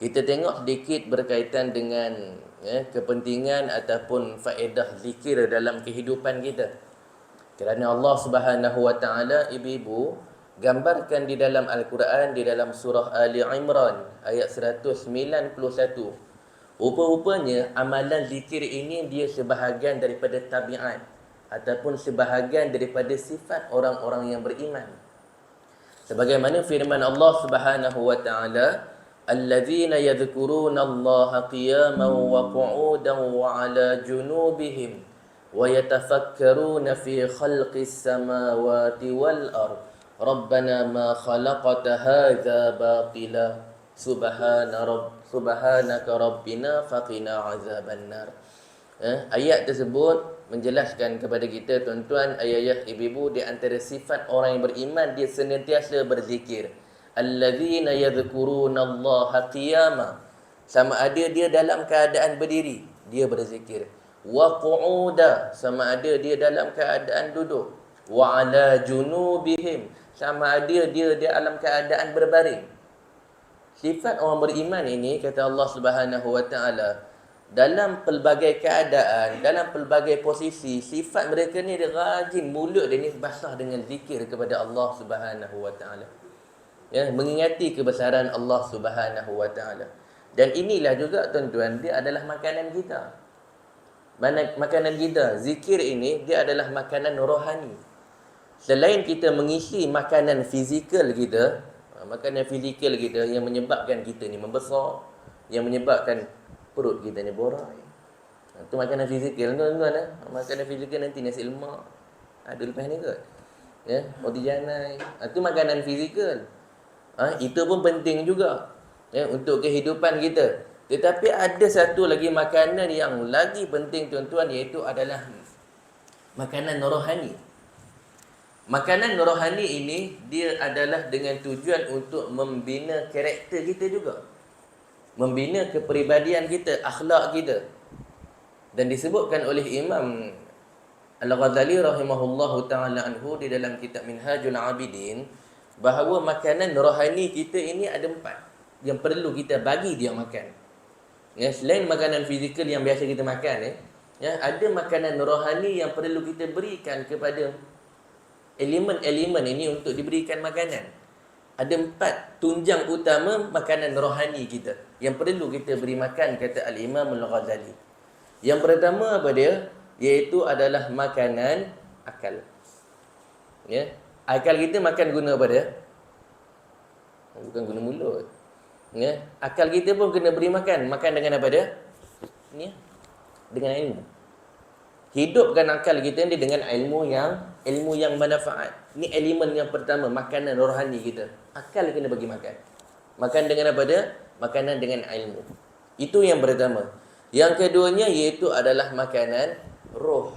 Kita tengok sedikit berkaitan dengan kepentingan ataupun faedah zikir dalam kehidupan kita. Kerana Allah Subhanahu Wa Taala, ibu-ibu, gambarkan di dalam Al-Quran, di dalam surah Ali Imran ayat 191. Rupa-rupanya amalan zikir ini dia sebahagian daripada tabiat ataupun sebahagian daripada sifat orang-orang yang beriman. Sebagaimana firman Allah Subhanahu wa taala, alladzina yadhkuruna Allaha qiyaman wa qu'udan wa 'ala junubihim wa yatafakkaruna fi khalqis samawati wal ard. Rabbana ma khalaqta hadza batila subhanaka rabbina faqina azabannar. Ayat tersebut menjelaskan kepada kita, tuan-tuan, ayah-ayah, ibu-ibu, di antara sifat orang yang beriman, dia senantiasa berzikir. Alladzina yadhkurunallaha qiyama, sama ada dia dalam keadaan berdiri, dia berzikir. Wa qu'uda, sama ada dia dalam keadaan duduk. Wa ala junubihim, sama ada dia dalam keadaan berbaring. Sifat orang beriman ini, kata Allah Subhanahu wa taala, dalam pelbagai keadaan, dalam pelbagai posisi, sifat mereka ni dia rajin, mulut dia ni basah dengan zikir kepada Allah Subhanahu wa taala. Ya, mengingati kebesaran Allah Subhanahu wa taala. Dan inilah juga, tuan-tuan, dia adalah makanan kita. Makanan kita, zikir ini dia adalah makanan rohani. Selain kita mengisi makanan fizikal kita, yang menyebabkan kita ni membesar, yang menyebabkan perut kita ni borai. Itu makanan fizikal, tuan-tuan. Makanan fizikal nanti nasi lemak ada lepas ni kot. Ya, roti canai. Itu makanan fizikal. Itu pun penting juga, ya, untuk kehidupan kita. Tetapi ada satu lagi makanan yang lagi penting, tuan-tuan, iaitu adalah makanan rohani. Makanan rohani ini dia adalah dengan tujuan untuk membina karakter kita juga, membina kepribadian kita, akhlak kita. Dan disebutkan oleh Imam Al-Ghazali rahimahullahu ta'ala anhu di dalam kitab Minhajul Abidin, bahawa makanan rohani kita ini ada 4 yang perlu kita bagi dia makan. Ya, selain makanan fizikal yang biasa kita makan, ya, ada makanan rohani yang perlu kita berikan kepada elemen-elemen ini untuk diberikan makanan. Ada 4 tunjang utama makanan rohani kita yang perlu kita beri makan, kata Al-Imam Al-Ghazali. Yang pertama apa dia? Iaitu adalah makanan akal. Ya, akal kita makan guna apa dia? Bukan guna mulut. Ya, akal kita pun kena beri makan. Makan dengan apa dia? Ni, dengan ilmu. Hidupkan akal kita ni dengan ilmu yang manfaat. Ni elemen yang pertama, makanan rohani kita. Akal kena bagi makan. Makan dengan apa dia? Makanan dengan ilmu. Itu yang pertama. Yang keduanya iaitu adalah makanan roh.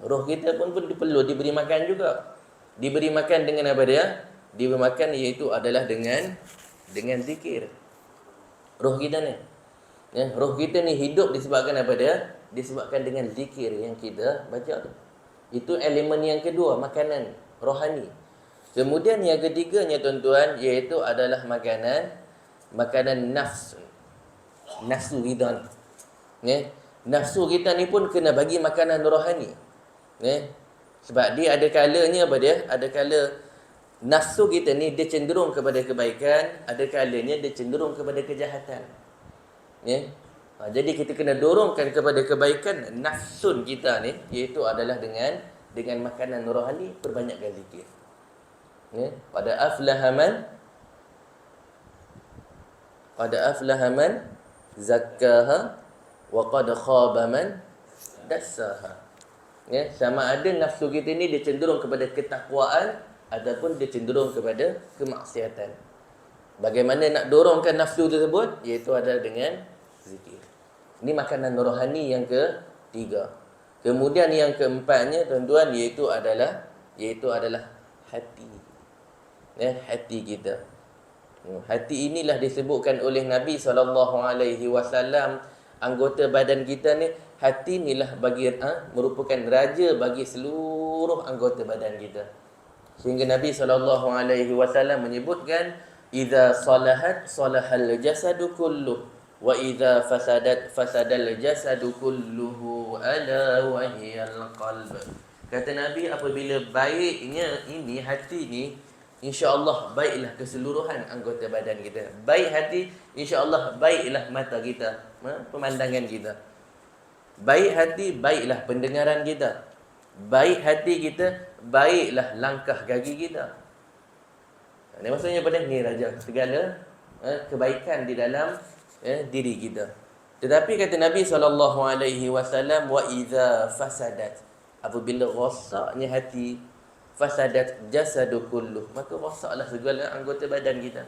Roh kita pun perlu diberi makan juga. Diberi makan dengan apa dia? Diberi makan iaitu adalah dengan zikir. Roh kita ni, ya, roh kita ni hidup disebabkan apa dia? Disebabkan dengan zikir yang kita baca tu. Itu elemen yang kedua, makanan rohani. Kemudian yang ketiganya, tuan-tuan, iaitu adalah makanan nafsu. Nafsu kita ni, ya, nafsu kita ni pun kena bagi makanan rohani. Ya, sebab dia ada kalanya apa dia? Ada kala nafsu kita ni dia cenderung kepada kebaikan, ada kalanya dia cenderung kepada kejahatan. Ya. Jadi kita kena dorongkan kepada kebaikan nafsun kita ni, iaitu adalah dengan makanan rohani, perbanyakkan zikir. Ya, pada aflaha man zakkaha wa qad khaba man dassaha. Ya, sama ada nafsu kita ni dia cenderung kepada ketakwaan ataupun dia cenderung kepada kemaksiatan. Bagaimana nak dorongkan nafsu tersebut? Iaitu adalah dengan zikir. Ini makanan rohani yang ketiga. Kemudian yang keempatnya, tuan-tuan, iaitu adalah hati. Ya, hati kita. Hati inilah disebutkan oleh Nabi SAW, anggota badan kita ni, hati inilah merupakan raja bagi seluruh anggota badan kita. Sehingga Nabi SAW menyebutkan, idza salahat salahal jasadu kulluh wa idza fasadat fasadal jasadu kulluhu ala wa hiyal qalb. Kata Nabi, apabila baiknya ini hati ni, insya-Allah baiklah keseluruhan anggota badan kita. Baik hati, insya-Allah baiklah mata kita, pemandangan kita. Baik hati, baiklah pendengaran kita. Baik hati kita, baiklah langkah kaki kita. Ini maksudnya pada ni raja segala kebaikan di dalam diri kita. Tetapi kata Nabi SAW, wa idza fasadat, apabila rosaknya hati, fasadat jasadu kulluh, maka rosaklah segala anggota badan kita.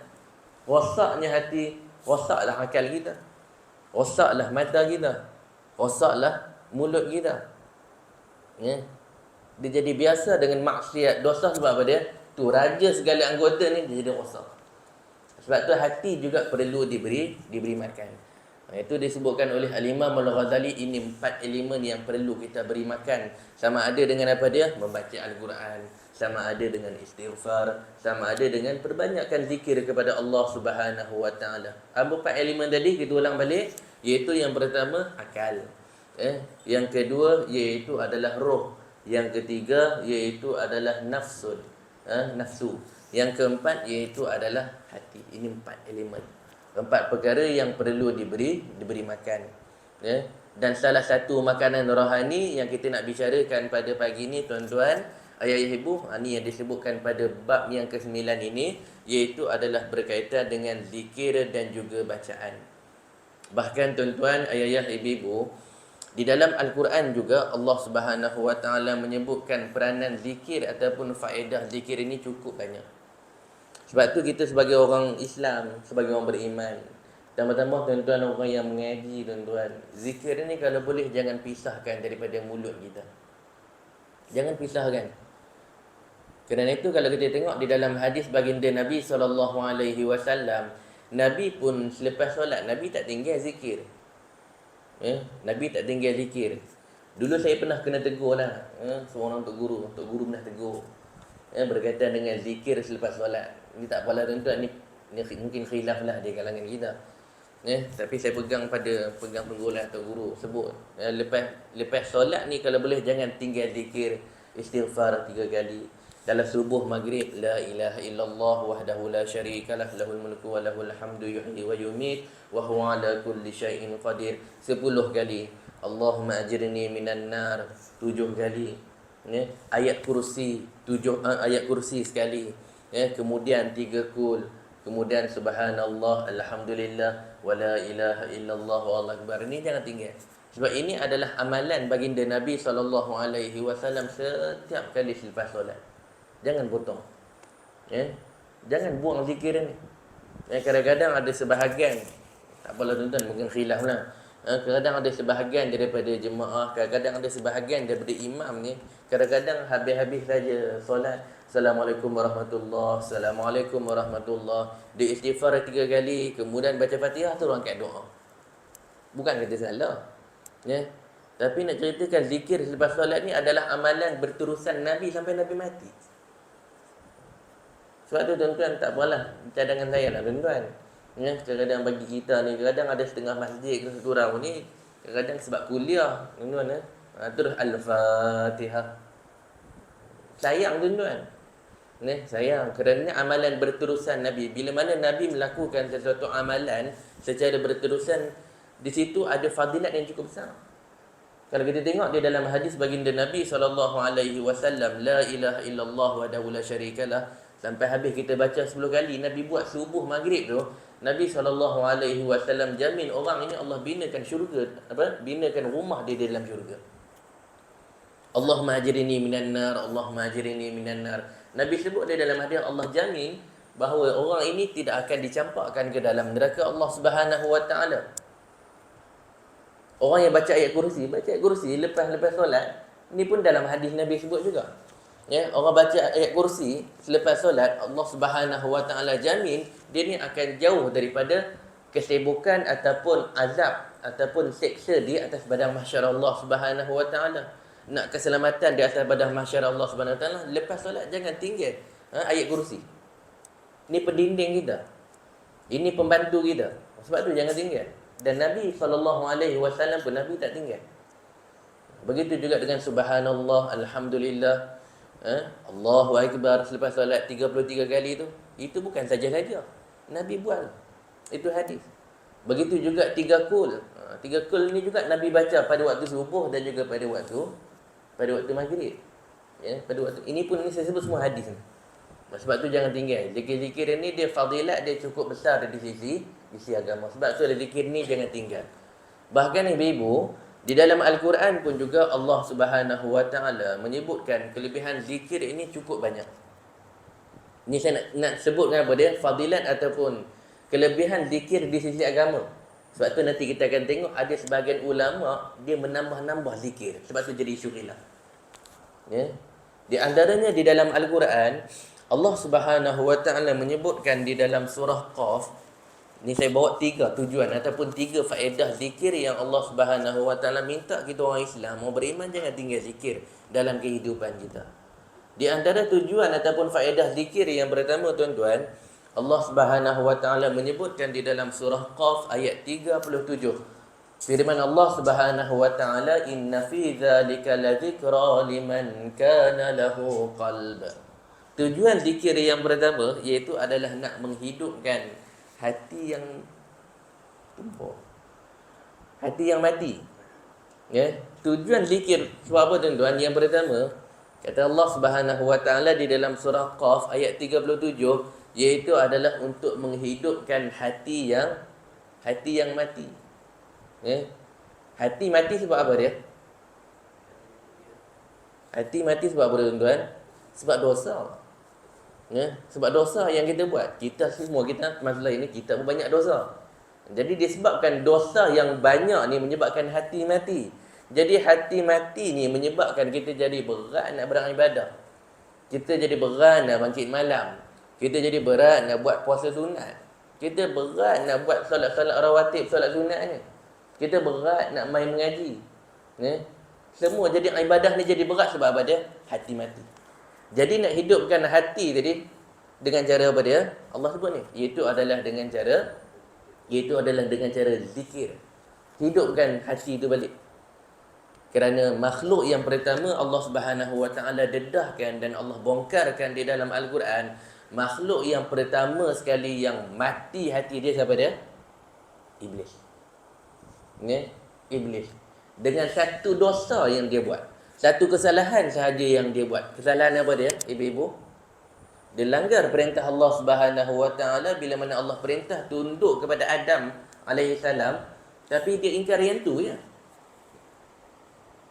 Rosaknya hati, rosaklah akal kita, rosaklah mata kita, rosaklah mulut kita. Ya. Dia jadi biasa dengan maksiat, dosa sebab apa dia? Tu raja segala anggota ni dia jadi rosak. Sebab tu hati juga perlu diberi makan. Itu disebutkan oleh Al-Imam Al-Ghazali, ini 4 elemen yang perlu kita beri makan. Sama ada dengan apa dia? Membaca Al-Quran, sama ada dengan istighfar, sama ada dengan perbanyakkan zikir kepada Allah Subhanahu Wa Taala. 4 elemen tadi kita ulang balik, iaitu yang pertama akal. Yang kedua iaitu adalah roh. Yang ketiga iaitu adalah nafsu. Yang keempat iaitu adalah hati. Ini 4 elemen, 4 perkara yang perlu diberi makan. Dan salah satu makanan rohani yang kita nak bicarakan pada pagi ini, tuan-tuan, ayah ibu, ini yang disebutkan pada bab yang ke-9 ini, iaitu adalah berkaitan dengan zikir dan juga bacaan. Bahkan tuan-tuan, ayah ibu, di dalam Al-Quran juga Allah Subhanahu Wa Taala menyebutkan peranan zikir ataupun faedah zikir ini cukup banyak. Sebab tu kita sebagai orang Islam, sebagai orang beriman, tambah-tambah tuan-tuan orang yang mengaji, tuan-tuan, zikir ini kalau boleh jangan pisahkan daripada mulut kita. Jangan pisahkan. Kerana itu kalau kita tengok di dalam hadis baginda Nabi SAW, Nabi pun selepas solat Nabi tak tinggal zikir. Nabi tak tinggal zikir. Dulu saya pernah kena tegur lah, seorang Tok Guru pernah tegur, berkaitan dengan zikir selepas solat. Ini tak apalah tuan-tuan, ni mungkin khilaf lah di kalangan kita. Tapi saya pegang penggulan Tok Guru sebut, lepas solat ni kalau boleh jangan tinggal zikir, istighfar 3 kali. Dalam subuh maghrib, la ilaha illallah wahdahu la syarikalah, lahul mulku wa lahul hamdu, yuhyi wa yumit, wa huwa ala kulli syai'in qadir 10 kali. Allahumma ajirni minan nar 7 kali. Ayat kursi ayat kursi sekali. Kemudian 3 kul, kemudian subhanallah, alhamdulillah, wa la ilaha illallah, wallahu akbar. Ini jangan tinggal. Sebab ini adalah amalan baginda Nabi SAW setiap kali selepas solat. Jangan potong. Jangan buang zikir ni. Kadang-kadang ada sebahagian, tak apalah tuan-tuan, mungkin khilaf lah. Kadang-kadang ada sebahagian daripada jemaah, kadang-kadang ada sebahagian daripada imam ni, kadang-kadang habis-habis saja solat, Assalamualaikum warahmatullahi, Assalamualaikum warahmatullahi, dia istighfar 3 kali, kemudian baca Fatihah, terus angkat doa. Bukan kata salah, tapi nak ceritakan zikir selepas solat ni adalah amalan berterusan Nabi sampai Nabi mati. Sebab tu tuan-tuan, tak apalah, cadangan saya lah tuan-tuan. Kadang-kadang bagi kita ni, kadang ada setengah masjid ke sekurang ni, kadang-kadang sebab kuliah tuan-tuan, terus Al-Fatihah. Sayang tuan-tuan. Sayang, kerana amalan berterusan Nabi. Bila mana Nabi melakukan sesuatu amalan secara berterusan, di situ ada fadilat yang cukup besar. Kalau kita tengok di dalam hadis baginda Nabi SAW, la ilaha illallah wahdahu la syarikalah, sampai habis kita baca 10 kali. Nabi buat subuh maghrib tu, Nabi SAW jamin orang ini Allah binakan syurga, binakan rumah dia di dalam syurga. Allahumma ajirni minan nar, Allahumma ajirni minan nar. Nabi sebut di dalam hadis, Allah jamin bahawa orang ini tidak akan dicampakkan ke dalam neraka Allah Subhanahu Wa Taala. Orang yang baca ayat kursi lepas solat, ni pun dalam hadis Nabi sebut juga. Orang baca ayat kursi selepas solat, Allah Subhanahu Wa Taala jamin dia ni akan jauh daripada kesibukan ataupun azab ataupun seksa di atas padang mahsyar Allah Subhanahu Wa Taala. Nak keselamatan di atas padang mahsyar Allah Subhanahu Wa Taala, lepas solat jangan tinggal ayat kursi. Ni pendinding kita. Ini pembantu kita. Sebab tu jangan tinggal. Dan Nabi SAW pun Nabi tak tinggal. Begitu juga dengan subhanallah, alhamdulillah, Allahu Akbar selepas solat 33 kali tu. Itu bukan saja-saja. Nabi buat. Itu hadis. Begitu juga 3 kul. 3 kul ni juga Nabi baca pada waktu subuh dan juga pada waktu maghrib. Ya, pada waktu ini pun, ini saya sebut semua hadis ni. Sebab tu jangan tinggal. Zikir-zikir ni dia fadilat dia cukup besar di sisi agama. Sebab tu zikir ni jangan tinggal. Bahkan ibu-ibu, di dalam Al-Quran pun juga Allah Subhanahu Wa Taala menyebutkan kelebihan zikir ini cukup banyak. Ini saya nak sebutkan apa dia? Fadilat ataupun kelebihan zikir di sisi agama. Sebab tu nanti kita akan tengok ada sebahagian ulama dia menambah-nambah zikir. Sebab tu jadi isu khilaf. Ya. Di antaranya di dalam Al-Quran, Allah Subhanahu Wa Taala menyebutkan di dalam surah Qaf. Ni saya bawa 3 tujuan ataupun 3 faedah zikir yang Allah Subhanahu Wa Taala minta kita orang Islam mau beriman jangan tinggal zikir dalam kehidupan kita. Di antara tujuan ataupun faedah zikir yang pertama tuan-tuan, Allah Subhanahu Wa Taala menyebutkan di dalam surah Qaf ayat 37. Firman Allah Subhanahu Wa Taala, "Inna fi dzalika ladzikra liman kana lahu qalb." Tujuan zikir yang pertama iaitu adalah nak menghidupkan hati yang tumpul, hati yang mati. Ya, tujuan zikir sebab apa tuan-tuan? Yang pertama, kata Allah Subhanahu Wa Taala di dalam surah Qaf ayat 37, iaitu adalah untuk menghidupkan hati yang mati. Ya. Hati mati sebab apa dia? Hati mati sebab apa tuan-tuan? Sebab dosa. Ya, sebab dosa yang kita buat. Kita semua, kita masalah ini kita pun banyak dosa. Jadi disebabkan dosa yang banyak ni menyebabkan hati mati. Jadi hati mati ni menyebabkan kita jadi berat nak beribadah. Kita jadi berat nak bangkit malam. Kita jadi berat nak buat puasa sunat. Kita berat nak buat solat-solat rawatib, solat sunat ni. Kita berat nak main mengaji. Ya? Semua jadi ibadah ni jadi berat sebab apa dia? Hati mati. Jadi nak hidupkan hati tadi dengan cara apa dia? Allah sebut ni, iaitu adalah dengan cara zikir. Hidupkan hati itu balik. Kerana makhluk yang pertama Allah Subhanahu Wa Taala dedahkan dan Allah bongkarkan di dalam Al-Quran, makhluk yang pertama sekali yang mati hati dia siapa dia? Iblis. Ya, Iblis. Dengan satu dosa yang dia buat. Satu kesalahan sahaja yang dia buat. Kesalahan apa dia? Ibu-ibu, dia langgar perintah Allah Subhanahu Wa Taala bila mana Allah perintah tunduk kepada Adam alaihissalam, tapi dia ingkar yang tu ya.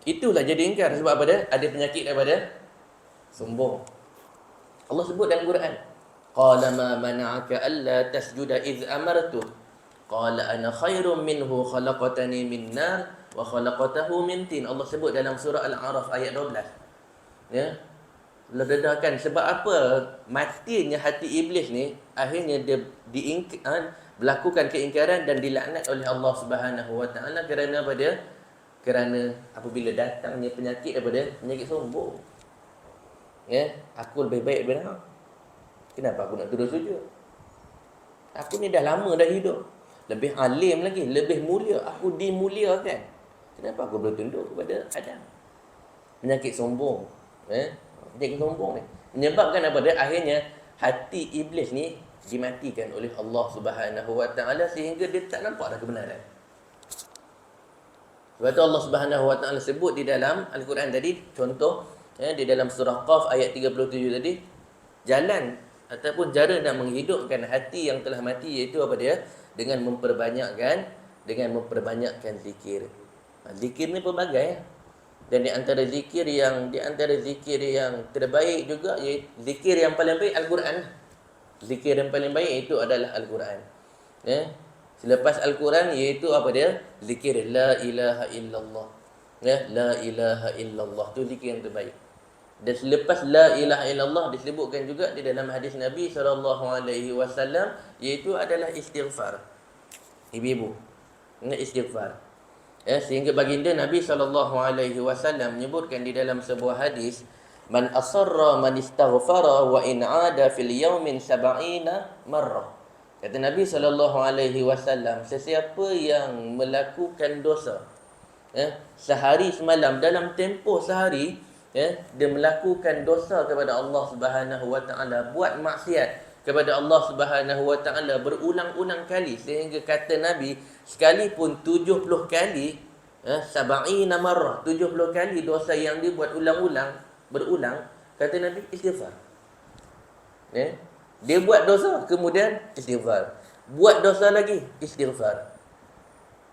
Itulah jadi ingkar sebab apa dia? Ada penyakit daripada sombong. Allah sebut dalam Quran, qala ma mana'aka alla tasjuda iz amartu qala ana khairum minhu khalaqatani min nar wa khalaqatahu min tin. Allah sebut dalam surah Al-A'raf ayat 12. Ya. Allah dedahkan sebab apa matinya hati iblis ni, akhirnya dia melakukan keingkaran dan dilaknat oleh Allah Subhanahu Wa Taala kerana apa dia? Kerana apabila datangnya penyakit apa dia? Penyakit sombong. Ya, aku lebih baik daripada hang. Kenapa aku nak terus sujud? Aku ni dah lama dah hidup. Lebih alim lagi, lebih mulia, aku dimuliakan. Kenapa aku boleh tunduk kepada Adam? Penyakit sombong. Penyakit sombong ni menyebabkan apa dia? Akhirnya hati iblis ni dimatikan oleh Allah Subhanahu Wa Taala sehingga dia tak nampak dah kebenaran. Sebab tu Allah Subhanahu Wa Taala sebut di dalam Al-Quran tadi, contoh di dalam surah Qaf ayat 37 tadi, jalan ataupun cara nak menghidupkan hati yang telah mati iaitu apa dia? Dengan memperbanyakkan zikir. Zikir ni pelbagai. Dan di antara zikir yang terbaik juga iaitu zikir yang paling baik Al-Quran. Zikir yang paling baik itu adalah Al-Quran. Ya. Selepas Al-Quran iaitu apa dia? Zikir la ilaha illallah. Ya, la ilaha illallah tu zikir yang terbaik. Dan selepas la ilaha illallah disebutkan juga di dalam hadis Nabi SAW iaitu adalah istighfar. Ibu-ibu, ingat istighfar. Ya, sehingga baginda Nabi SAW menyebutkan di dalam sebuah hadis, man asarra man istaghfara wa in 'ada fil yawmin 70 marrah. Kata Nabi SAW, sesiapa yang melakukan dosa sehari semalam, dalam tempoh sehari dia melakukan dosa kepada Allah Subhanahu Wa Taala, buat maksiat kepada Allah Subhanahu Wa Taala berulang-ulang kali, sehingga kata Nabi, sekalipun 70 kali, sab'ina marrah, 70 kali dosa yang dia buat berulang, kata Nabi, istighfar. Dia buat dosa, kemudian istighfar. Buat dosa lagi, istighfar.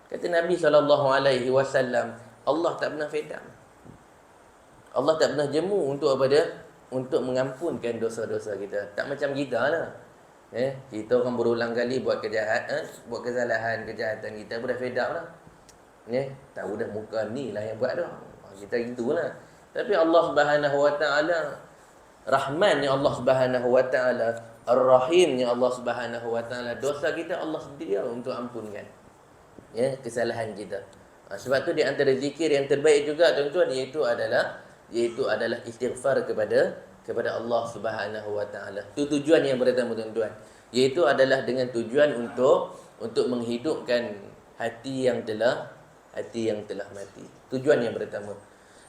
Kata Nabi SAW, Allah tak pernah fed up. Allah tak pernah jemu untuk apa dia? Untuk mengampunkan dosa-dosa kita. Tak macam kita lah. Kita orang berulang kali buat buat kesalahan, kejahatan, kita dah fed up lah. Tak udah muka ni lah yang buat dah. Kita gitulah. Tapi Allah Subhanahu Wa Taala, Rahmannya Allah Subhanahu Wa Taala, Ar-Rahimnya Allah Subhanahu Wa Taala, dosa kita Allah sendiri untuk ampunkan. Kesalahan kita. Sebab tu di antara zikir yang terbaik juga tuan-tuan, iaitu adalah istighfar kepada Allah Subhanahu Wa Taala. Itu tujuan yang pertama tuan-tuan. Iaitu adalah dengan tujuan untuk menghidupkan hati yang telah mati. Tujuan yang pertama.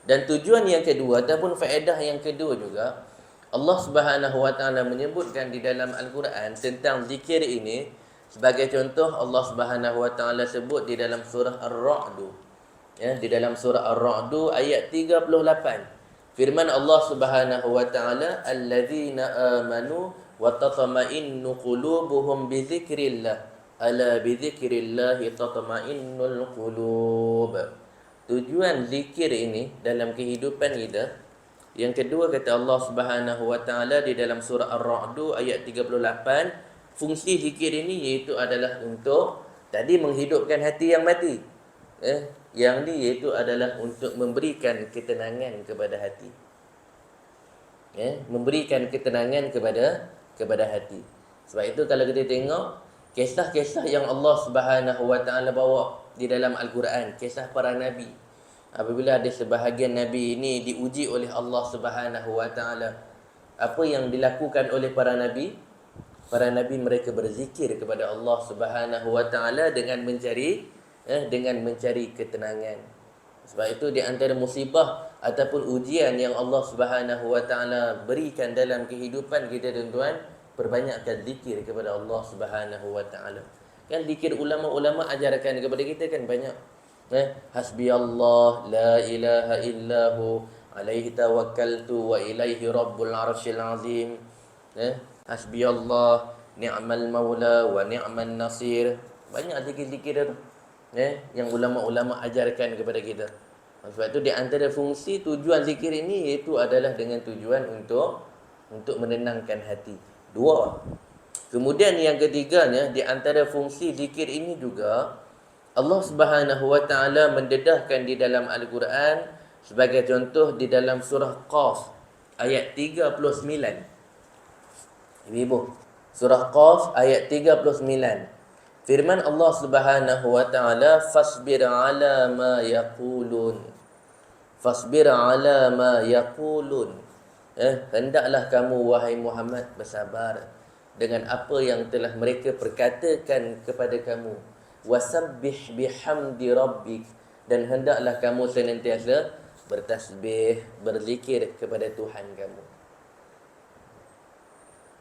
Dan tujuan yang kedua ataupun faedah yang kedua juga, Allah Subhanahu Wa Taala menyebutkan di dalam Al-Quran tentang zikir ini. Sebagai contoh, Allah Subhanahu Wa Taala sebut di dalam surah Ar-Ra'd. Di dalam surah Ar-Ra'd ayat 38. Firman Allah Subhanahu Wa Taala, "Alladzina amanu wa tatma'innu qulubuhum bi dzikrillah. Ala bi dzikrillah tatma'innul qulub." Tujuan zikir ini dalam kehidupan kita. Yang kedua, kata Allah Subhanahu Wa Taala di dalam surah Ar-Ra'd ayat 38, fungsi zikir ini iaitu adalah untuk tadi menghidupkan hati yang mati. Yang ni iaitu adalah untuk memberikan ketenangan kepada hati. Memberikan ketenangan kepada hati. Sebab itu kalau kita tengok kisah-kisah yang Allah Subhanahu Wa Taala bawa di dalam Al-Quran, kisah para nabi. Apabila ada sebahagian nabi ini diuji oleh Allah Subhanahu Wa Taala, apa yang dilakukan oleh para nabi? Para nabi mereka berzikir kepada Allah Subhanahu Wa Taala dengan mencari ketenangan. Sebab itu di antara musibah ataupun ujian yang Allah Subhanahu Wa Taala berikan dalam kehidupan kita tuan-tuan, perbanyakkan zikir kepada Allah Subhanahu Wa Taala. Kan zikir ulama-ulama ajarkan kepada kita kan banyak. Hasbiyallah la ilaha illahu alaihi tawakkaltu wa ilaihi rabbul arsyil azim. Hasbiyallah ni'mal maula wa ni'man nasir. Banyak zikir-zikir tu yang ulama-ulama ajarkan kepada kita. Sebab itu di antara fungsi tujuan zikir ini iaitu adalah dengan tujuan untuk menenangkan hati. Dua. Kemudian yang ketiganya, di antara fungsi zikir ini juga Allah Subhanahu Wa Taala mendedahkan di dalam Al-Quran, sebagai contoh di dalam surah Qaf ayat 39. Ibu, surah Qaf ayat 39. Firman Allah Subhanahu Wa Taala, "Fasbir 'ala ma yaqulun." Fasbir 'ala ma yaqulun. Hendaklah kamu wahai Muhammad bersabar dengan apa yang telah mereka perkatakan kepada kamu. Wasabbih bihamdi rabbik, dan hendaklah kamu senantiasa bertasbih, berzikir kepada Tuhan kamu.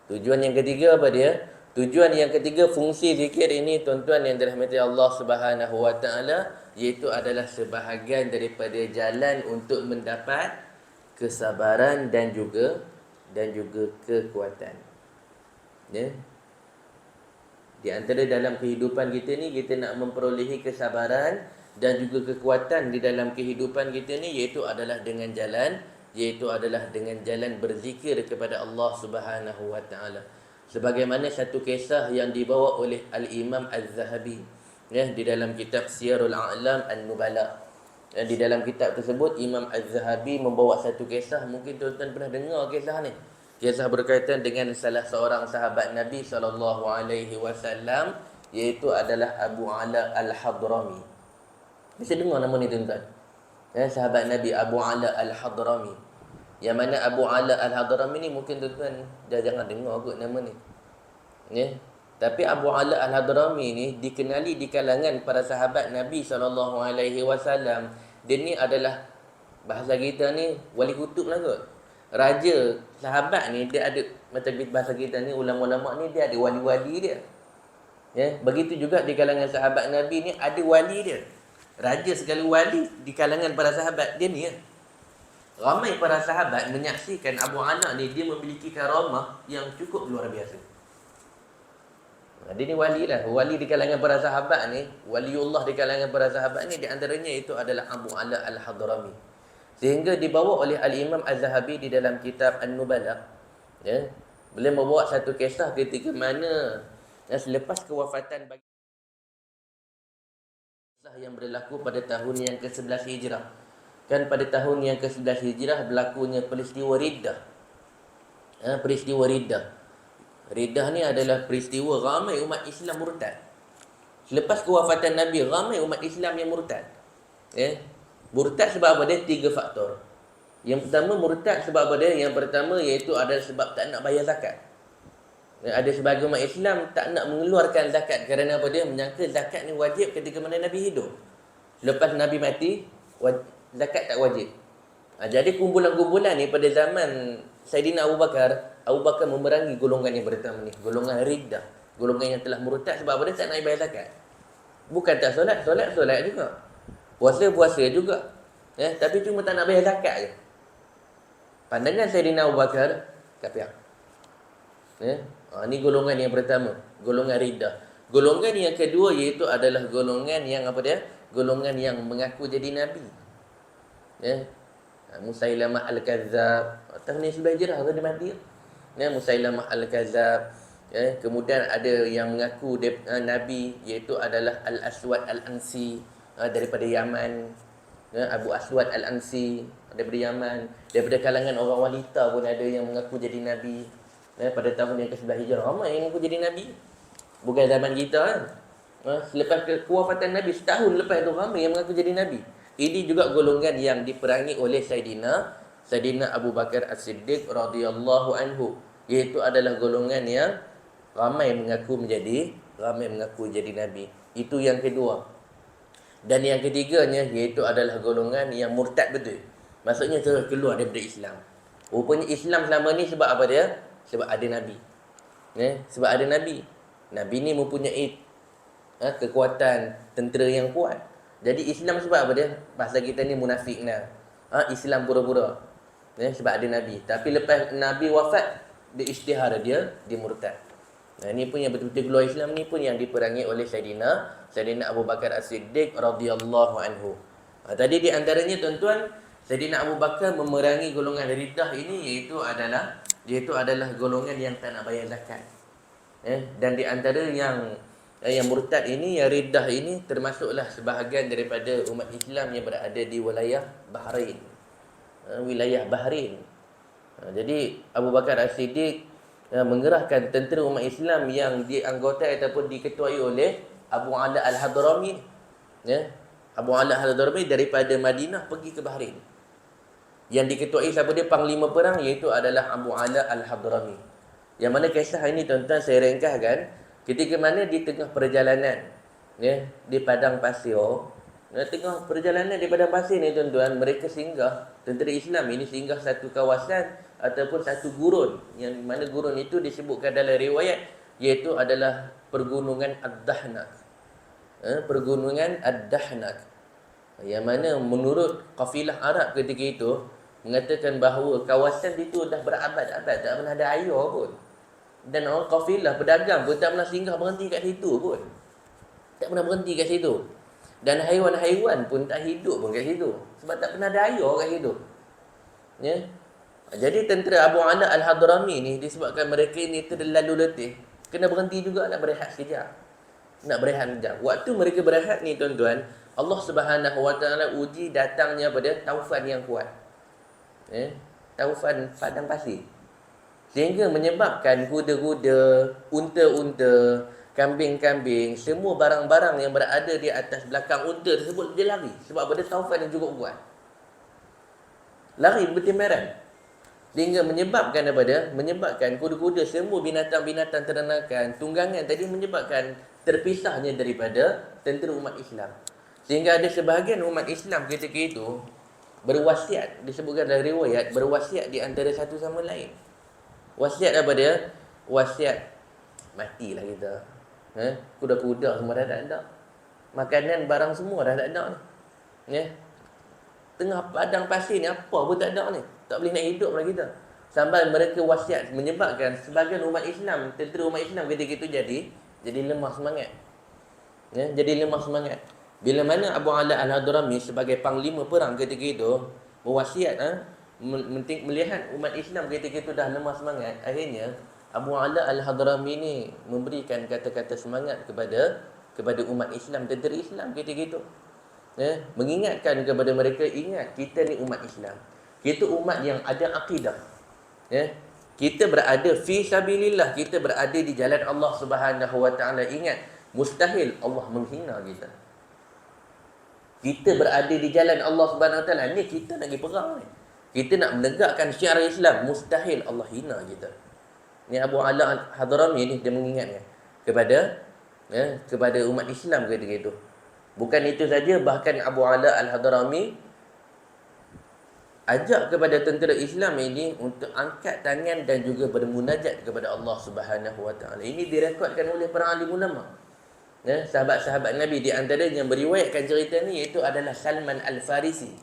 Tujuan yang ketiga apa dia? Tujuan yang ketiga fungsi zikir ini tuan-tuan yang dirahmati Allah Subhanahu Wa Taala, iaitu adalah sebahagian daripada jalan untuk mendapat kesabaran dan juga kekuatan. Di antara dalam kehidupan kita ni, kita nak memperolehi kesabaran dan juga kekuatan di dalam kehidupan kita ni, iaitu adalah dengan jalan berzikir kepada Allah Subhanahu Wa Taala. Sebagaimana satu kisah yang dibawa oleh Al-Imam Az-Zahabi di dalam kitab Siyarul A'lam An-Nubala. Di dalam kitab tersebut Imam Az-Zahabi membawa satu kisah, mungkin tuan-tuan pernah dengar kisah ni. Kisah berkaitan dengan salah seorang sahabat Nabi SAW, iaitu adalah Abu Ala Al-Hadrami. Mesti dengar nama ni tuan-tuan. Sahabat Nabi Abu Ala Al-Hadrami. Yang mana Abu Ala Al-Hadrami ni mungkin tuan-tuan dah jangan dengar kot nama ni. Tapi Abu Ala Al-Hadrami ni dikenali di kalangan para sahabat Nabi SAW. Dia ni adalah, bahasa kita ni, wali kutub lah kot. Raja sahabat ni dia ada, macam bahasa kita ni, ulama-ulama ni dia ada wali-wali dia. Ya, begitu juga di kalangan sahabat Nabi ni ada wali dia. Raja segala wali di kalangan para sahabat dia ni ya. Ramai para sahabat menyaksikan Abu Ala ni dia memiliki karamah yang cukup luar biasa. Dia ni wali lah. Wali di kalangan para sahabat ni, waliullah di kalangan para sahabat ni, di antaranya itu adalah Abu Ala Al-Hadrami. Sehingga dibawa oleh Al-Imam Az-Zahabi di dalam kitab An-Nubala. Ya, beliau membawa satu kisah ketika mana selepas kewafatan bagi yang berlaku pada tahun yang ke-11 Hijrah. Kan pada tahun yang ke-11 Hijrah berlakunya peristiwa Riddah. Peristiwa Riddah. Riddah ni adalah peristiwa ramai umat Islam murtad. Selepas kewafatan Nabi, ramai umat Islam yang murtad. Murtad sebab apa dia? 3 faktor. Yang pertama murtad sebab apa dia? Yang pertama iaitu adalah sebab tak nak bayar zakat. Ada sebahagian umat Islam tak nak mengeluarkan zakat kerana apa dia? Menyangka zakat ni wajib ketika mana Nabi hidup. Lepas Nabi mati, zakat tak wajib. Jadi kumpulan-kumpulan ni pada zaman Saidina Abu Bakar, Abu Bakar memerangi golongan yang pertama ni, golongan Riddah, golongan yang telah murtad sebab apa dia? Tak nak bayar zakat. Bukan tak solat juga. Puasa juga. Tapi cuma tak nak bayar zakat je. Pandangan Saidina Abu Bakar, kafir. Ni golongan yang pertama, golongan Riddah. Golongan yang kedua iaitu adalah golongan yang apa dia? Golongan yang mengaku jadi Nabi. Musailamah Al-Kadzab. Tahun ni sebelum hijrah dia mati. Musailamah Al-Kadzab. Kemudian ada yang mengaku Nabi iaitu adalah Al-Aswad Al-Ansi daripada Yaman. Abu Aswad Al-Ansi daripada Yaman. Daripada kalangan orang wanita pun ada yang mengaku jadi Nabi. Pada tahun yang ke-11 Hijrah ramai yang mengaku jadi Nabi. Bukan zaman kita kan. Selepas kewafatan Nabi, setahun lepas tu ramai yang mengaku jadi Nabi. Ini juga golongan yang diperangi oleh Saidina Abu Bakar As-Siddiq radhiyallahu anhu. Iaitu adalah golongan yang ramai mengaku jadi Nabi. Itu yang kedua. Dan yang ketiganya iaitu adalah golongan yang murtad betul. Maksudnya terus keluar daripada Islam. Rupanya Islam selama ni sebab apa dia? Sebab ada Nabi. Sebab ada Nabi. Nabi ni mempunyai kekuatan tentera yang kuat. Jadi Islam sebab apa dia? Bahasa kita ni munafik lah. Islam pura-pura. Sebab ada Nabi. Tapi lepas Nabi wafat, dia isytihar dia murtad. Ini pun yang betul-betul keluar Islam ni pun yang diperangi oleh Saidina Abu Bakar As-Siddiq radhiyallahu anhu. Tadi di antaranya tuan-tuan, Saidina Abu Bakar memerangi golongan Riddah ini iaitu adalah golongan yang tak nak bayar zakat. Dan di antara yang murtad ini, yang Riddah ini, termasuklah sebahagian daripada umat Islam yang berada di wilayah Bahrain. Jadi Abu Bakar As-Siddiq mengerahkan tentera umat Islam yang dianggotai ataupun diketuai oleh Abu Ala Al-Hadrami. Abu Ala Al-Hadrami daripada Madinah pergi ke Bahrain. Yang diketuai siapa dia? Panglima perang iaitu adalah Abu Ala Al-Hadrami. Yang mana kisah ini tuan-tuan saya ringkaskan ketika mana di tengah perjalanan di padang pasir. Tengah perjalanan di padang pasir ni tuan-tuan, mereka singgah, tentera Islam ini singgah satu kawasan ataupun satu gurun, yang mana gurun itu disebutkan dalam riwayat iaitu adalah pergunungan Ad-Dahnak. Pergunungan Ad-Dahnak, yang mana menurut kafilah Arab ketika itu mengatakan bahawa kawasan itu dah berabad-abad tak pernah ada air pun. Dan orang kafilah pedagang pun tak pernah singgah berhenti kat situ pun. Tak pernah berhenti kat situ. Dan haiwan-haiwan pun tak hidup pun kat situ. Sebab tak pernah ada air kat situ. Jadi tentera Abu Ala Al-Hadrami ni disebabkan mereka ni terlalu letih, kena berhenti juga nak berehat sekejap. Waktu mereka berehat ni tuan-tuan, Allah Subhanahu Wa Taala uji datangnya pada taufan yang kuat. Taufan padang pasir. Sehingga menyebabkan kuda-kuda, unta-unta, kambing-kambing, semua barang-barang yang berada di atas belakang unta tersebut dia lari. Sebab ada taufan yang cukup kuat. Lari bertimbaran. Sehingga menyebabkan kuda-kuda, semua binatang-binatang ternakan, tunggangan tadi menyebabkan terpisahnya daripada tentera umat Islam. Sehingga ada sebahagian umat Islam ketika itu berwasiat, disebutkan dalam riwayat, berwasiat di antara satu sama lain. Wasiat apa dia? Wasiat matilah kita. Kuda-kuda semua dah tak ada. Makanan barang semua dah tak ada ni. Tengah padang pasir ni apa pun tak ada ni. Tak boleh nak hidup lah kita. Sampai mereka wasiat menyebabkan sebahagian umat Islam, tentera umat Islam ketika itu jadi lemah semangat. Jadi lemah semangat. Bila mana Abu Ala Al-Hadrami sebagai panglima perang ketika itu berwasiat melihat umat Islam ketika itu dah lemah semangat, akhirnya Abu Ala Al-Hadrami ni memberikan kata-kata semangat kepada umat Islam, tentera Islam ketika itu. Mengingatkan kepada mereka, ingat kita ni umat Islam. Kita umat yang ada akidah. Kita berada fi sabilillah, kita berada di jalan Allah Subhanahu wa taala. Ingat, mustahil Allah menghina kita. Kita berada di jalan Allah Subhanahu wa taala, ni kita nak pergi perang ni. Kita nak menegakkan syiar Islam, mustahil Allah hina kita. Ni Abu Ala Al-Hadrami ni dia mengingatkan kepada umat Islam ketika itu. Bukan itu saja, bahkan Abu Ala Al-Hadrami ajak kepada tentera Islam ini untuk angkat tangan dan juga bermunajat kepada Allah Subhanahu wa taala. Ini direkodkan oleh para alim ulama. Sahabat-sahabat Nabi, di antara yang beriwayatkan cerita ni iaitu adalah Salman Al-Farisi.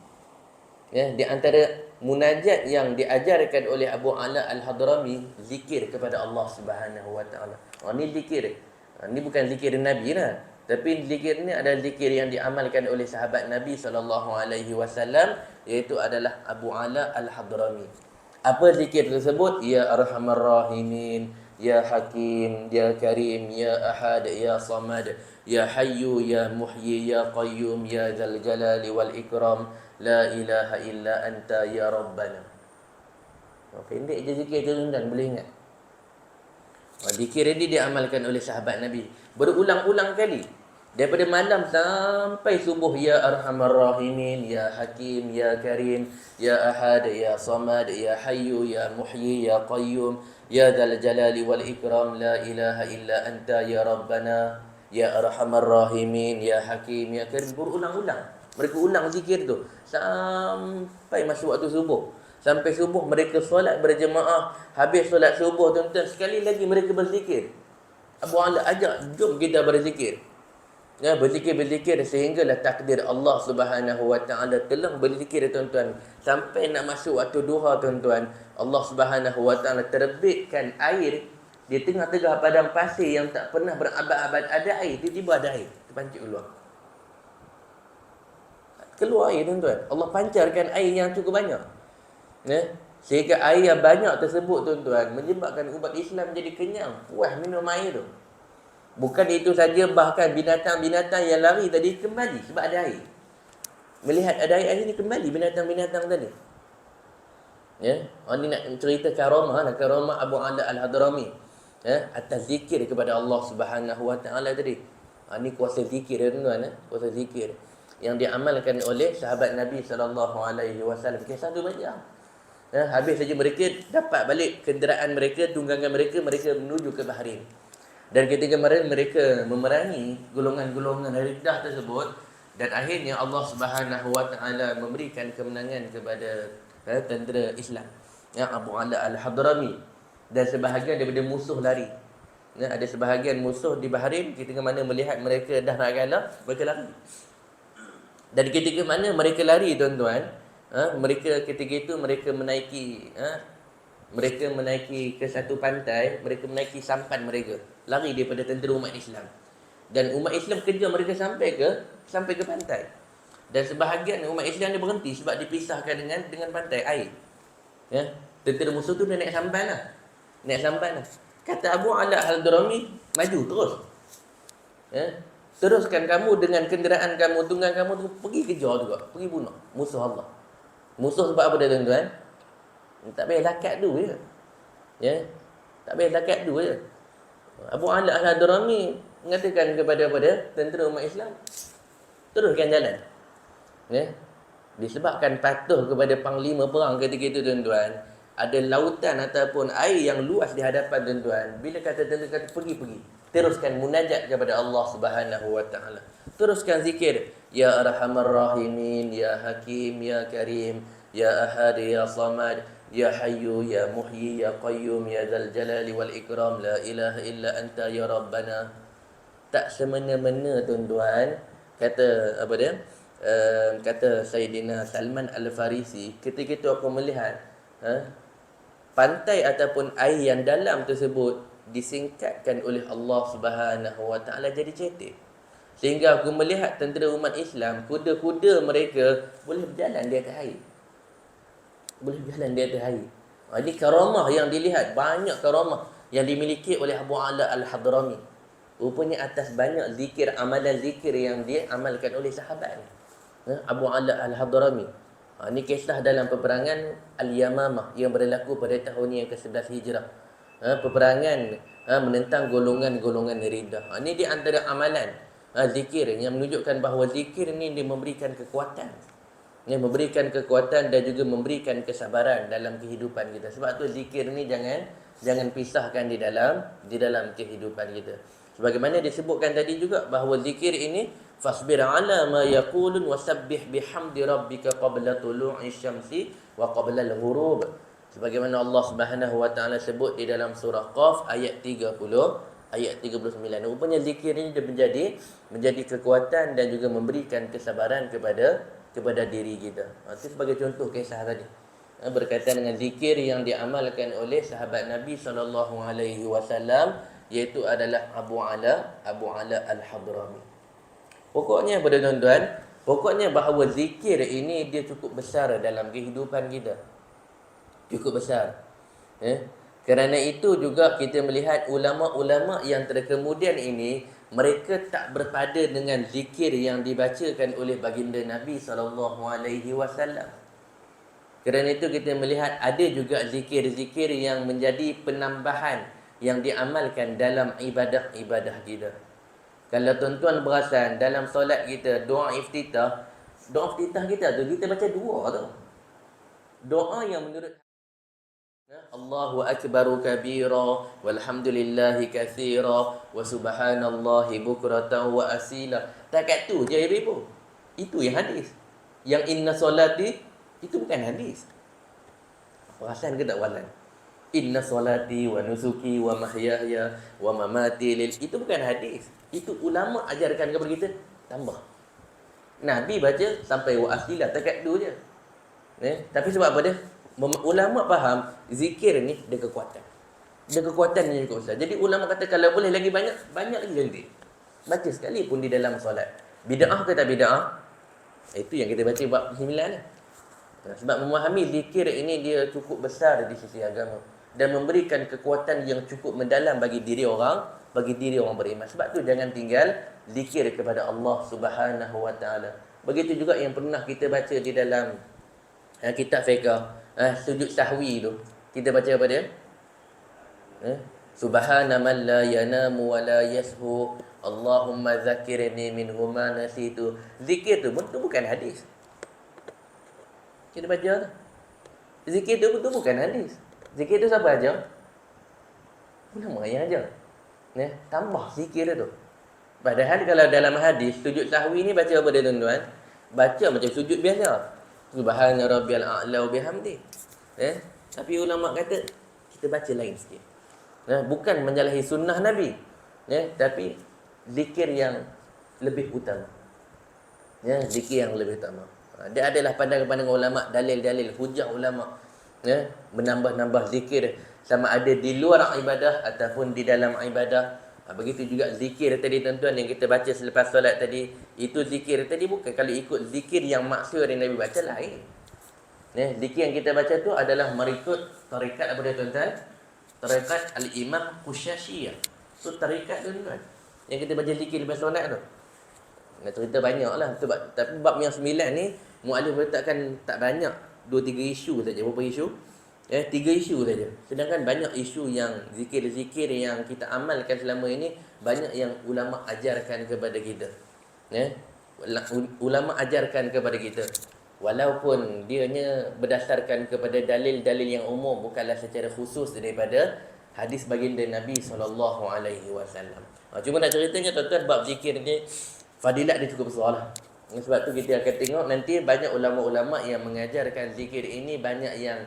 Di antara munajat yang diajarkan oleh Abu Ala Al-Hadrami, zikir kepada Allah Subhanahu wa taala. Ini zikir. Ini bukan zikir Nabi lah. Tapi zikir ni adalah zikir yang diamalkan oleh sahabat Nabi SAW, iaitu adalah Abu Ala Al-Hadrami. Apa zikir tersebut? Ya Arhamar Rahimin, Ya Hakim, Ya Karim, Ya Ahad, Ya Samad, Ya Hayyu, Ya Muhyi, Ya Qayyum, Ya Zal Jalali wal Ikram, La ilaha illa anta ya Rabbana. Pendek je zikir tu, dan boleh ingat. Zikir ini diamalkan oleh sahabat Nabi berulang-ulang kali. Daripada malam sampai subuh, Ya Arhamar Rahimin, Ya Hakim, Ya Karim, Ya Ahad, Ya Samad, Ya Hayyu, Ya Muhyi, Ya Qayyum, Ya Dzal Jalali wal Ikram, La ilaha illa anta ya Rabbana, Ya Arhamar Rahimin, Ya Hakim, Ya Karim. Berulang-ulang. Mereka ulang zikir tu sampai masuk waktu subuh. Sampai subuh mereka solat berjemaah. Habis solat subuh, tuan-tuan, sekali lagi mereka berzikir. Abu Ala ajak, jom kita berzikir. Berzikir sehinggalah takdir Allah Subhanahu wa taala telah berzikir, tuan-tuan. Sampai nak masuk waktu duha, tuan-tuan, Allah Subhanahu wa taala terbitkan air di tengah-tengah padang pasir yang tak pernah berabad-abad ada air. Tiba-tiba ada air terpancit keluar. Keluar air, tuan-tuan. Allah pancarkan air yang cukup banyak. Sehingga air yang banyak tersebut, tuan-tuan, menyebabkan umat Islam jadi kenyang, puas minum air tu. Bukan itu saja, bahkan binatang-binatang yang lari tadi kembali sebab ada air. Melihat ada air ni kembali binatang-binatang tadi. Ini nak cerita karamah Abu Ala Al-Hadrami atas zikir kepada Allah Subhanahu wa taala tadi. Ini kuasa zikir, tuan-tuan, kuasa zikir yang diamalkan oleh sahabat Nabi sallallahu alaihi wasallam. Kisah tu banyak. Habis saja mereka dapat balik kenderaan mereka, tunggangan mereka menuju ke Bahrain. Dan ketika mereka memerangi golongan-golongan Riddah tersebut, dan akhirnya Allah Subhanahu wa taala memberikan kemenangan kepada tentera Islam, Abu Ala Al-Hadrami, dan sebahagian daripada musuh lari. Ada sebahagian musuh di Bahrain, ketika mana melihat mereka dah nak kalah, mereka lari. Dan ketika mana mereka lari, tuan-tuan, mereka ketika itu mereka menaiki ke satu pantai, mereka menaiki sampan mereka, lari daripada tentera umat Islam. Dan umat Islam kejar mereka sampai ke pantai. Dan sebahagian umat Islam dia berhenti sebab dipisahkan dengan pantai air. Tentera musuh tu dia naik sampan lah. Kata Abu Ala Al-Hadrami, maju terus. Teruskan kamu dengan kenderaan kamu, tunggang kamu tu, pergi kejar juga, pergi bunuh musuh Allah. Musuh sebab apa dia, tuan-tuan? Tak payah lakat tu je. Tak payah lakat tu je. Abu Ala Al-Hadrami mengatakan kepada tentera umat Islam, teruskan jalan. Disebabkan patuh kepada panglima perang ketika itu, tuan-tuan, ada lautan ataupun air yang luas di hadapan tuan-tuan, bila kata pergi, teruskan munajat kepada Allah Subhanahu wa taala. Teruskan zikir, ya arhamar rahimin, ya hakim, ya karim, ya ahad, ya samad, ya hayyu, ya muhyi, ya qayyum, ya dzal jalali wal ikram, la ilaha illa anta ya rabbana. Tak semena-mena tuan-tuan, kata apa dia? Kata Sayyidina Salman Al-Farisi, ketika itu aku melihat pantai ataupun air yang dalam tersebut disingkatkan oleh Allah Subhanahu wa taala jadi cetek. Sehingga aku melihat tentera umat Islam, kuda-kuda mereka boleh berjalan di atas air. Boleh berjalan di atas air. Ini karamah yang dilihat, banyak karamah yang dimiliki oleh Abu Ala Al-Hadrami. Rupanya atas banyak zikir, amalan zikir yang dia amalkan oleh sahabat ni. Abu Ala Al-Hadrami. Ini kisah dalam peperangan Al-Yamamah yang berlaku pada tahun yang ke-11 Hijrah. Peperangan menentang golongan-golongan Riddah. Ini di antara amalan zikir yang menunjukkan bahawa zikir ni dia memberikan kekuatan. Dia memberikan kekuatan dan juga memberikan kesabaran dalam kehidupan kita. Sebab tu zikir ni jangan pisahkan di dalam kehidupan kita. Sebagaimana disebutkan tadi juga bahawa zikir ini fasbir ala ma yaqulun wasabbih bihamdi rabbika qabla tulu'i syamsi wa qabla al-ghurub. Sebagaimana Allah Subhanahu wa taala sebut di dalam surah Qaf ayat 30, ayat 39. Rupanya zikir ini dia menjadi kekuatan dan juga memberikan kesabaran kepada diri kita. Itu sebagai contoh kisah tadi. Berkaitan dengan zikir yang diamalkan oleh sahabat Nabi sallallahu alaihi wasallam, iaitu adalah Abu Ala Al-Hadrami. Pokoknya pada tuan-tuan, pokoknya bahawa zikir ini dia cukup besar dalam kehidupan kita. Cukup besar. Kerana itu juga kita melihat ulama-ulama yang terkemudian ini, mereka tak berpada dengan zikir yang dibacakan oleh baginda Nabi SAW. Kerana itu kita melihat ada juga zikir-zikir yang menjadi penambahan yang diamalkan dalam ibadah-ibadah kita. Kalau tuan-tuan perasan dalam solat kita, doa iftitah kita tu, kita baca dua tu. Doa yang menurut Allahu akbaru kabira walhamdulillahi katsira wa subhanallahi bukratan wa asila. Takat tu je ibu. Itu yang hadis. Yang inna solati itu bukan hadis. Perasan ke tak walan? Inna solati wa nusuki wa mahyaya wa mamati lil, itu bukan hadis. Itu ulama ajarkan kepada kita, tambah. Nabi baca sampai wa asila, takat tu je. Tapi sebab apa dia? Ulama faham zikir ni ada kekuatan. Ada kekuatan yang cukup besar. Jadi ulama kata kalau boleh lagi banyak lagi ganti. Baca sekali pun di dalam solat. Bid'ah ke tak bid'ah? Itu yang kita baca bab 9 ni. Sebab memahami zikir ini dia cukup besar di sisi agama dan memberikan kekuatan yang cukup mendalam bagi diri orang beriman. Sebab tu jangan tinggal zikir kepada Allah Subhanahu wa taala. Begitu juga yang pernah kita baca di dalam kitab fiqh, sujud sahwi tu. Kita baca apa dia? Subhana man la yanamu wa la yashu, Allahumma zakirni minhu ma nasitu. Zikir tu bukan hadis. Kita baca tu. Zikir tu betul bukan hadis. Zikir tu siapa ajar? Ulama yang ajar. Tambah zikir tu. Padahal kalau dalam hadis sujud sahwi ni baca apa dia tuan-tuan? Baca macam sujud biasa. Subhana rabbiyal a'la wa bihamdi. Tapi ulama kata kita baca lain sikit. Bukan menyalahi sunnah Nabi. Tapi zikir yang lebih utama. Zikir yang lebih utama. Dia adalah pandangan-pandangan ulama, dalil-dalil hujah ulama. Menambah-nambah zikir sama ada di luar ibadah ataupun di dalam ibadah. Begitu juga zikir tadi tuan-tuan yang kita baca selepas solat tadi. Itu zikir tadi bukan kalau ikut zikir yang maksud yang Nabi baca lain. Zikir yang kita baca tu adalah mengikut tarikat apa dia tuan-tuan? Tarikat Al-Imam Qushashiyah. Tu tarikat tuan-tuan yang kita baca zikir lepas solat tu. Nak cerita banyak lah. Tapi bab yang 9 ni mu'alif letakkan tak banyak, 2-3 isu saja. Berapa isu? 3 isu saja. Sedangkan banyak isu yang zikir-zikir yang kita amalkan selama ini, banyak yang ulama ajarkan kepada kita. Ulama ajarkan kepada kita. walaupun dianya berdasarkan kepada dalil-dalil yang umum, bukanlah secara khusus daripada hadis baginda Nabi SAW. Cuma nak ceritanya tuan-tuan, bab zikir ni fadilat dia cukup besar lah. Sebab tu kita akan tengok nanti banyak ulama-ulama yang mengajarkan zikir ini, banyak yang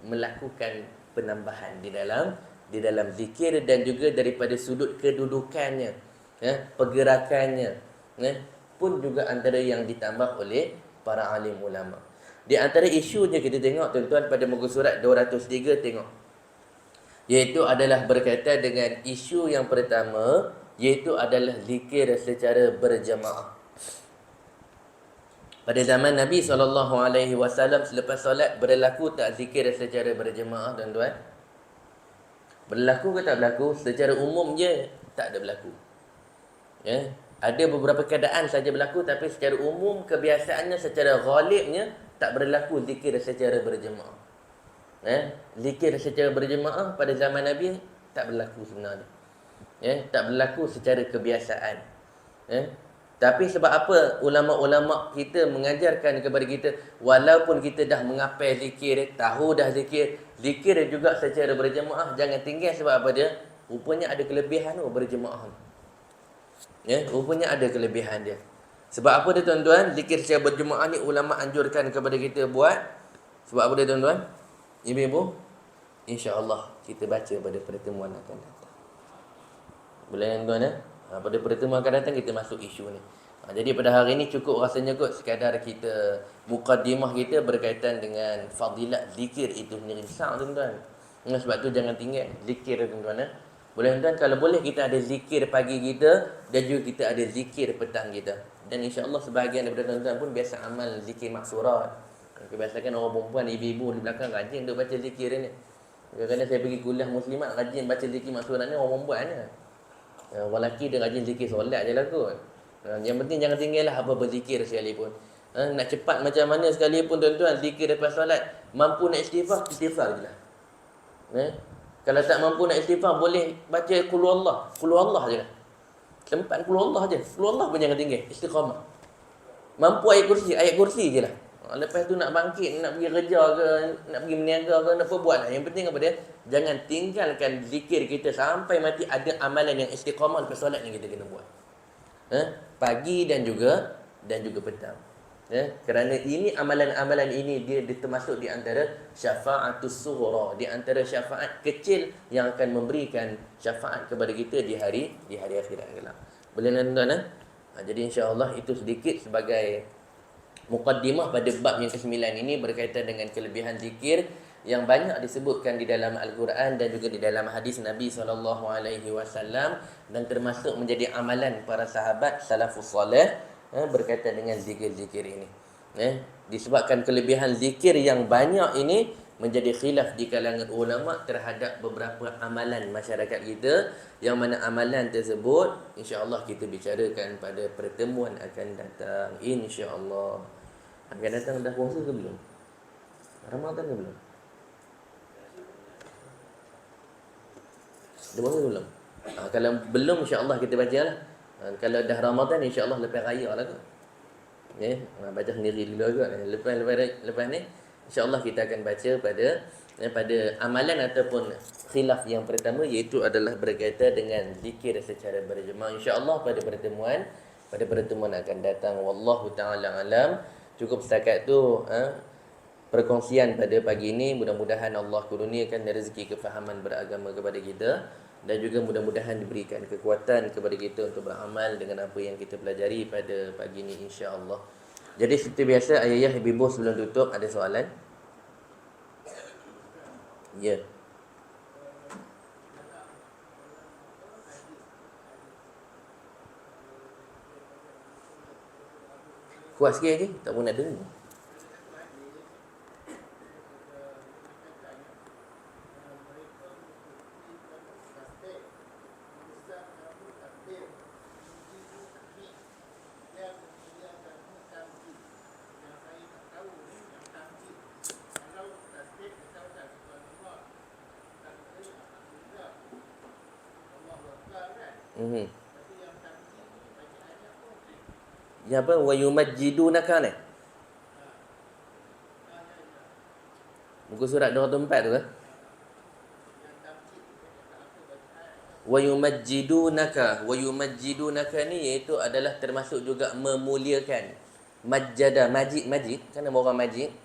melakukan penambahan di dalam zikir, dan juga daripada sudut kedudukannya, pergerakannya, pun juga antara yang ditambah oleh para alim ulama. Di antara isunya kita tengok tuan-tuan pada muka surat 203, tengok, iaitu adalah berkaitan dengan isu yang pertama, iaitu adalah zikir secara berjemaah. Pada zaman Nabi SAW, selepas solat berlaku tak zikir secara berjemaah tuan-tuan? Berlaku ke tak berlaku? Secara umum je tak ada berlaku. Ada beberapa keadaan saja berlaku, tapi secara umum kebiasaannya, secara ghalibnya tak berlaku zikir secara berjemaah. Zikir secara berjemaah pada zaman Nabi tak berlaku sebenarnya. Tak berlaku secara kebiasaan. Tapi sebab apa ulama-ulama kita mengajarkan kepada kita, walaupun kita dah menghafal zikir, tahu dah zikir, zikir juga secara berjemaah jangan tinggal. Sebab apa dia? Rupanya ada kelebihan berjemaah. Rupanya ada kelebihan dia. Sebab apa dia tuan-tuan? Zikir secara berjemaah ni ulama anjurkan kepada kita buat. Sebab apa dia tuan-tuan? Ibu-ibu, insya-Allah kita baca pada pertemuan akan datang. Boleh tuan-tuan? Pada pertemuan akan datang kita masuk isu ni. Jadi pada hari ni cukup rasanya kot sekadar kita mukaddimah kita berkaitan dengan fadilat zikir itu sendiri besar tuan-tuan. Sebab tu jangan tinggal zikir tuan-tuan. Boleh tuan-tuan, kalau boleh kita ada zikir pagi kita, dan juga kita ada zikir petang kita. Dan insya-Allah sebahagian daripada tuan-tuan pun biasa amal zikir maksurat. Kebiasaan orang perempuan, ibu-ibu di belakang rajin untuk baca zikir ni. Kadang-kadang saya pergi kuliah muslimat, rajin baca zikir maksurat ni orang perempuan ni. Orang lelaki dia rajin zikir solat je lah kot. Yang penting jangan tinggallah apa berzikir sekalipun. Nak cepat macam mana sekalipun tuan-tuan, zikir lepas solat, mampu nak istighfar, istighfar je lah. Kalau tak mampu nak istighfar, boleh baca qul Allah je lah. Sempat qul Allah je. Qul Allah pun jangan tinggal, istiqamah. Mampu ayat kursi je lah. Lepas tu nak bangkit, nak pergi kerja ke, nak pergi meniaga ke, nak apa buat lah. Yang penting apa dia? Jangan tinggalkan zikir kita sampai mati. Ada amalan yang istiqamah lepas solat yang kita kena buat. Pagi dan juga petang. Kerana ini amalan-amalan ini dia termasuk di antara syafa'atus sughra, di antara syafaat kecil yang akan memberikan syafaat kepada kita di hari akhirat kelak. Boleh tuan-tuan? Jadi insya-Allah itu sedikit sebagai mukaddimah pada bab yang ke-9 ini berkaitan dengan kelebihan zikir yang banyak disebutkan di dalam Al-Quran dan juga di dalam hadis Nabi SAW, dan termasuk menjadi amalan para sahabat salafus salih berkaitan dengan zikir-zikir ini. Disebabkan kelebihan zikir yang banyak ini, menjadi khilaf di kalangan ulama terhadap beberapa amalan masyarakat kita, yang mana amalan tersebut insya-Allah kita bicarakan pada pertemuan akan datang insya-Allah. Akan datang dah puasa ke belum? Ramadan ke belum? Dah puasa ke belum? Kalau belum insya-Allah kita baca lah. Kalau dah Ramadan insya-Allah lepas raya lah kot. Baca sendiri dulu agak. Lepas ni insya-Allah kita akan baca pada amalan ataupun khilaf yang pertama, iaitu adalah berkaitan dengan zikir secara berjemaah insya-Allah pada pertemuan akan datang. Wallahu taala alam. Cukup setakat tu perkongsian pada pagi ini. Mudah-mudahan Allah kurniakan rezeki kefahaman beragama kepada kita, dan juga mudah-mudahan diberikan kekuatan kepada kita untuk beramal dengan apa yang kita pelajari pada pagi ini insya-Allah. Jadi seperti biasa, ayah ibu sebelum tutup ada soalan? Ya. Kuat sikit lagi, tak pun nak dengar. Ya apa? Wa yumajjidunaka ni? Muka surat 204 tu wa yumajjidunaka ni iaitu adalah termasuk juga memuliakan. Majjada, majid kan nama orang majid,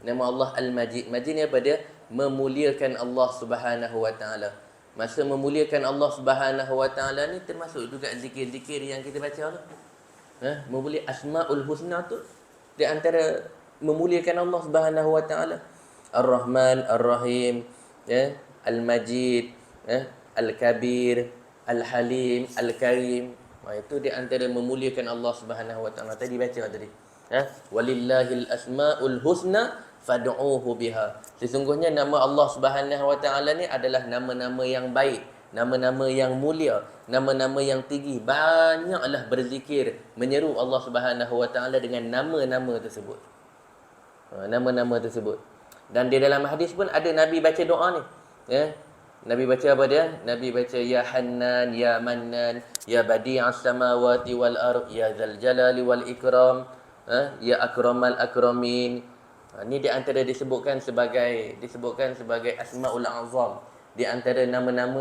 nama Allah Al-Majid. Majid ni apa dia? Memuliakan Allah Subhanahu wa taala. Masa memuliakan Allah Subhanahu wa taala ni termasuk juga zikir-zikir yang kita baca tu. Memuliakan Asmaul Husna tu di antara memuliakan Allah Subhanahu wa taala. Ar-Rahman, Ar-Rahim, Al-Majid, Al-Kabir, Al-Halim, Al-Karim. Itu di antara memuliakan Allah Subhanahu wa taala. Tadi baca tadi. Walillahil asmaul husna fad'uuhu biha. Sesungguhnya nama Allah Subhanahu wa taala ni adalah nama-nama yang baik, nama-nama yang mulia, nama-nama yang tinggi. Banyaklah berzikir menyeru Allah Subhanahu wa taala dengan nama-nama tersebut. Nama-nama tersebut. Dan di dalam hadis pun ada Nabi baca doa ni. Nabi baca apa dia? Nabi baca Ya Hannan, Ya Mannan, Ya Badi'as samawati wal ard, Ya Dzal Jalali wal Ikram, Ya Akramal Akramin. Ini di antara disebutkan sebagai Asmaul Azam. Di antara nama-nama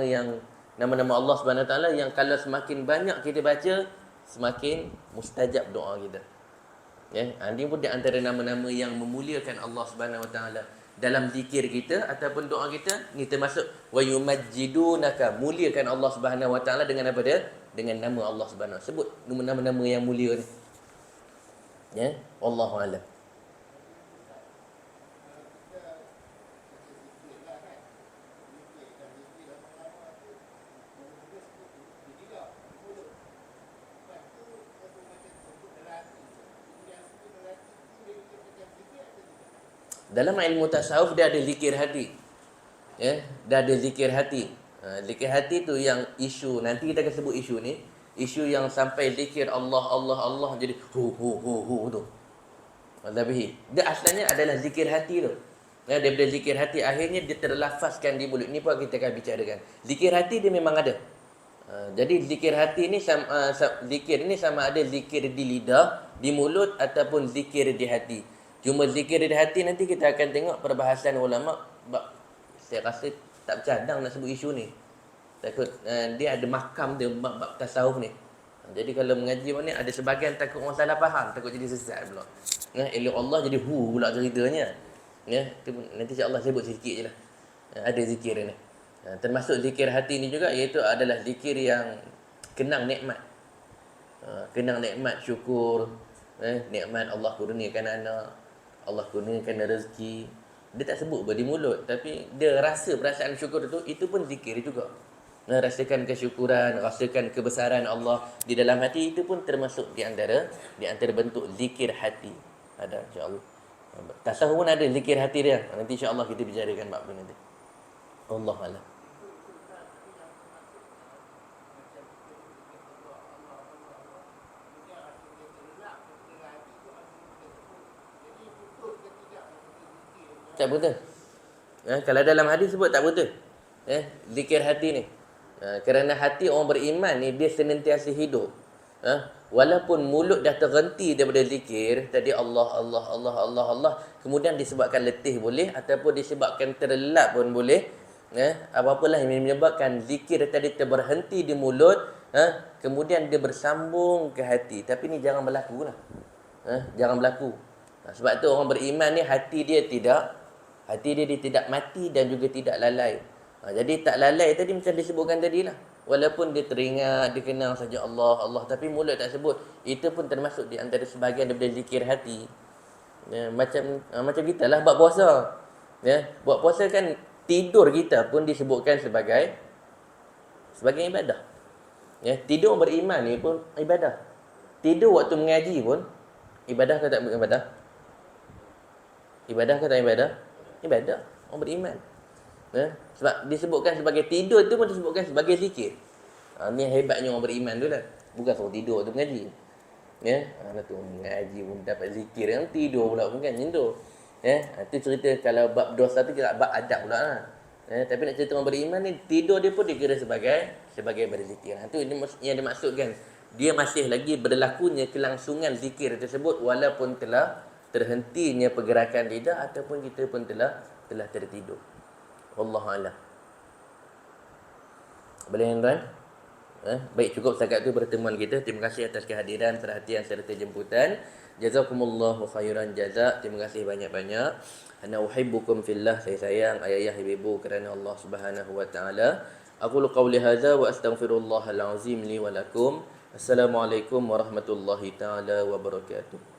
Allah Subhanahu Wa Taala yang kalau semakin banyak kita baca, semakin mustajab doa kita. Ini pun di antara nama-nama yang memuliakan Allah Subhanahu Wa Taala dalam zikir kita ataupun doa kita. Ni termasuk wa yumajjidunaka, muliakan Allah Subhanahu Wa Taala dengan apa dia? Dengan nama Allah Subhanahu. Sebut nama-nama yang mulia ni. Wallahu a'lam. Dalam ilmu tasawuf dia ada zikir hati. Dia ada zikir hati. Zikir hati tu yang isu, nanti kita akan sebut isu ni, isu yang sampai zikir Allah Allah Allah jadi hu tu. Tapi dia asalnya adalah zikir hati tu. Daripada zikir hati akhirnya dia terlafazkan di mulut. Ni pun kita akan bicarakan. Zikir hati dia memang ada. Jadi zikir hati ni zikir ni sama ada zikir di lidah, di mulut ataupun zikir di hati. Cuma zikir di hati nanti kita akan tengok perbahasan ulama. Saya rasa tak bercadang nak sebut isu ni. Takut dia ada makam dia bab tasawuf ni. Jadi kalau mengaji ni ada sebahagian takut orang salah faham, takut jadi sesat pula. Elok Allah jadi pula ceritanya. Tu nanti insya-Allah sebut sikit je lah. Ada zikir ni. Termasuk zikir hati ni juga iaitu adalah zikir yang kenang nikmat. Kenang nikmat, syukur, nikmat Allah kurniakan anak, Allah kurniakan rezeki. Dia tak sebut di mulut, tapi dia rasa perasaan syukur itu pun zikir juga. Rasakan kesyukuran, rasakan kebesaran Allah di dalam hati, itu pun termasuk di antara bentuk zikir hati. Ada insya-Allah. Tasawuf pun ada zikir hati dia. Nanti insya-Allah kita bicarakan bab tu nanti. Allah a'lam. Tak betul. Kalau dalam hadis sebut tak betul. Zikir hati ni. Kerana hati orang beriman ni dia senantiasa hidup. Walaupun mulut dah terhenti daripada zikir, tadi Allah Allah Allah Allah Allah, kemudian disebabkan letih boleh ataupun disebabkan terlelap pun boleh. Apa-apalah yang menyebabkan zikir tadi terberhenti di mulut, kemudian dia bersambung ke hati. Tapi ni jangan berlaku lah. Jangan berlaku. Sebab tu orang beriman ni hati dia tidak mati dan juga tidak lalai. Jadi tak lalai tadi macam disebutkan tadi lah. Walaupun dia teringat, dia kenal saja Allah, Allah, tapi mulut tak sebut. Itu pun termasuk di antara sebahagian daripada zikir hati. Macam kita lah buat puasa. Buat puasa kan tidur kita pun disebutkan sebagai ibadah. Tidur beriman ni pun ibadah. Tidur waktu mengaji pun ibadah ke tak ibadah? Ibadah ke tak ibadah? Ibadah. Orang beriman. Sebab disebutkan sebagai tidur tu pun disebutkan sebagai zikir. Ni hebatnya orang beriman tu lah. Bukan suruh tidur tu mengaji. Tu mengaji pun dapat zikir, yang tidur pula bukan macam tu. Tu cerita kalau bab dosa tu kita bab adab pula lah. Tapi nak cerita orang beriman ni, tidur dia pun dikira sebagai berzikir. Tu yang dimaksudkan. Dia masih lagi berlakunya kelangsungan zikir tersebut walaupun telah terhentinya pergerakan lidah ataupun kita pun telah telah tertidur. Wallahu a'lam. Boleh tuan? Baik, cukup setakat tu pertemuan kita. Terima kasih atas kehadiran, perhatian serta jemputan. Jazakumullahu khairan jazak. Terima kasih banyak-banyak. Ana uhibbukum fillah. Saya sayang ayah-ayah ibu-ibu kerana Allah Subhanahu wa taala. Aqulu qawli hadza wa astaghfirullahal azim li wa lakum. Assalamualaikum warahmatullahi taala wabarakatuh.